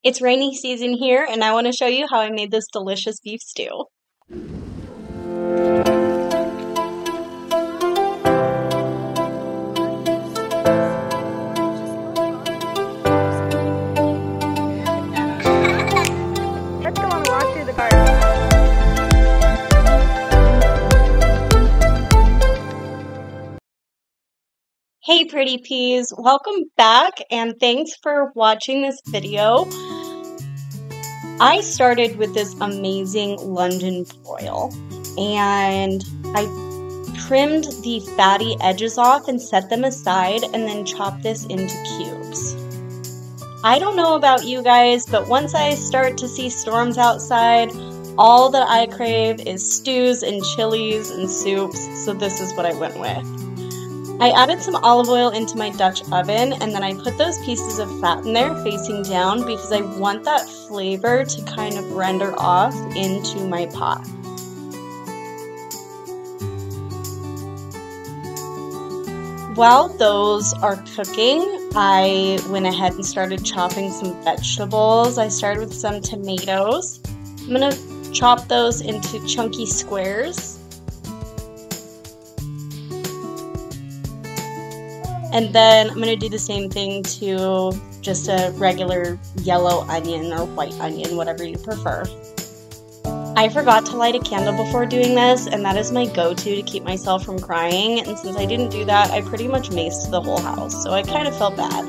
It's rainy season here, and I want to show you how I made this delicious beef stew. Let's go on a walk through the garden. Hey pretty peas, welcome back and thanks for watching this video. I started with this amazing London broil and I trimmed the fatty edges off and set them aside and then chopped this into cubes. I don't know about you guys, but once I start to see storms outside, all that I crave is stews and chilies and soups, so this is what I went with. I added some olive oil into my Dutch oven and then I put those pieces of fat in there facing down because I want that flavor to kind of render off into my pot. While those are cooking, I went ahead and started chopping some vegetables. I started with some tomatoes. I'm going to chop those into chunky squares. And then I'm going to do the same thing to just a regular yellow onion or white onion, whatever you prefer. I forgot to light a candle before doing this, and that is my go-to to keep myself from crying. And since I didn't do that, I pretty much maced the whole house, so I kind of felt bad.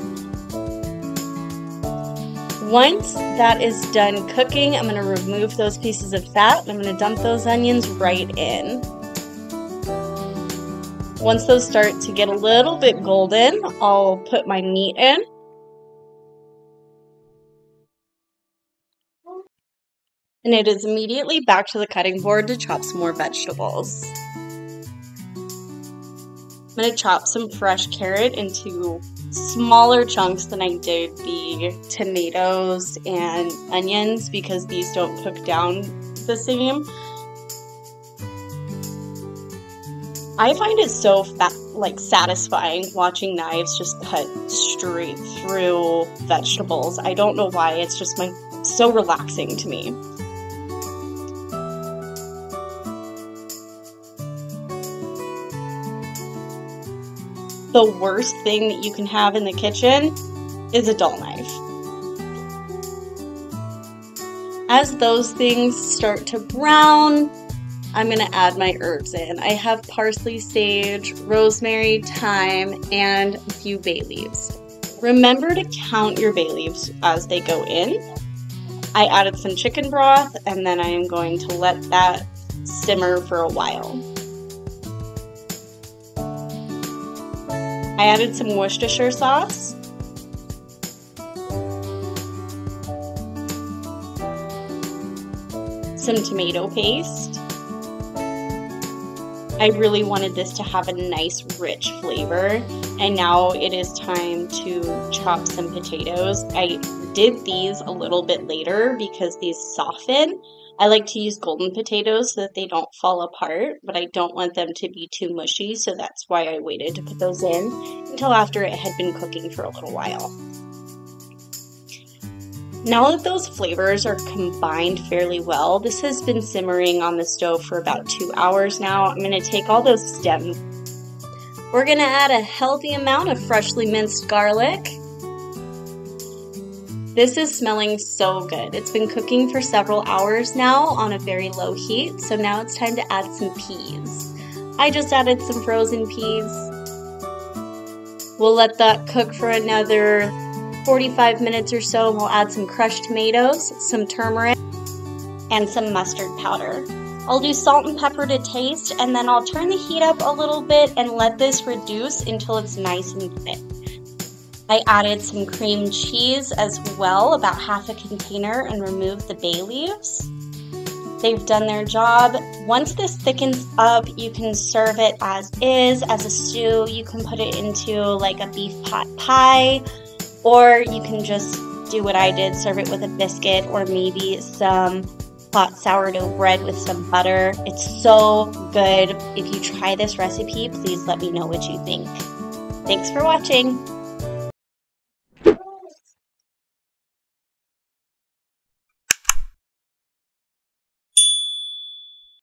Once that is done cooking, I'm going to remove those pieces of fat, and I'm going to dump those onions right in. Once those start to get a little bit golden, I'll put my meat in. And it is immediately back to the cutting board to chop some more vegetables. I'm going to chop some fresh carrot into smaller chunks than I did the tomatoes and onions because these don't cook down the same. I find it so satisfying watching knives just cut straight through vegetables. I don't know why, it's just so relaxing to me. The worst thing that you can have in the kitchen is a dull knife. As those things start to brown, I'm going to add my herbs in. I have parsley, sage, rosemary, thyme, and a few bay leaves. Remember to count your bay leaves as they go in. I added some chicken broth, and then I am going to let that simmer for a while. I added some Worcestershire sauce. Some tomato paste. I really wanted this to have a nice rich flavor, and now it is time to chop some potatoes. I did these a little bit later because these soften. I like to use golden potatoes so that they don't fall apart, but I don't want them to be too mushy, so that's why I waited to put those in until after it had been cooking for a little while. Now that those flavors are combined fairly well, this has been simmering on the stove for about 2 hours now. I'm going to take all those stems. We're going to add a healthy amount of freshly minced garlic. This is smelling so good. It's been cooking for several hours now on a very low heat, so now it's time to add some peas. I just added some frozen peas. We'll let that cook for another 45 minutes or so, and we'll add some crushed tomatoes, some turmeric, and some mustard powder. I'll do salt and pepper to taste, and then I'll turn the heat up a little bit and let this reduce until it's nice and thick. I added some cream cheese as well, about half a container, and removed the bay leaves. They've done their job. Once this thickens up, you can serve it as is, as a stew. You can put it into like a beef pot pie, or you can just do what I did, serve it with a biscuit or maybe some hot sourdough bread with some butter. It's so good. If you try this recipe, please let me know what you think. Thanks for watching.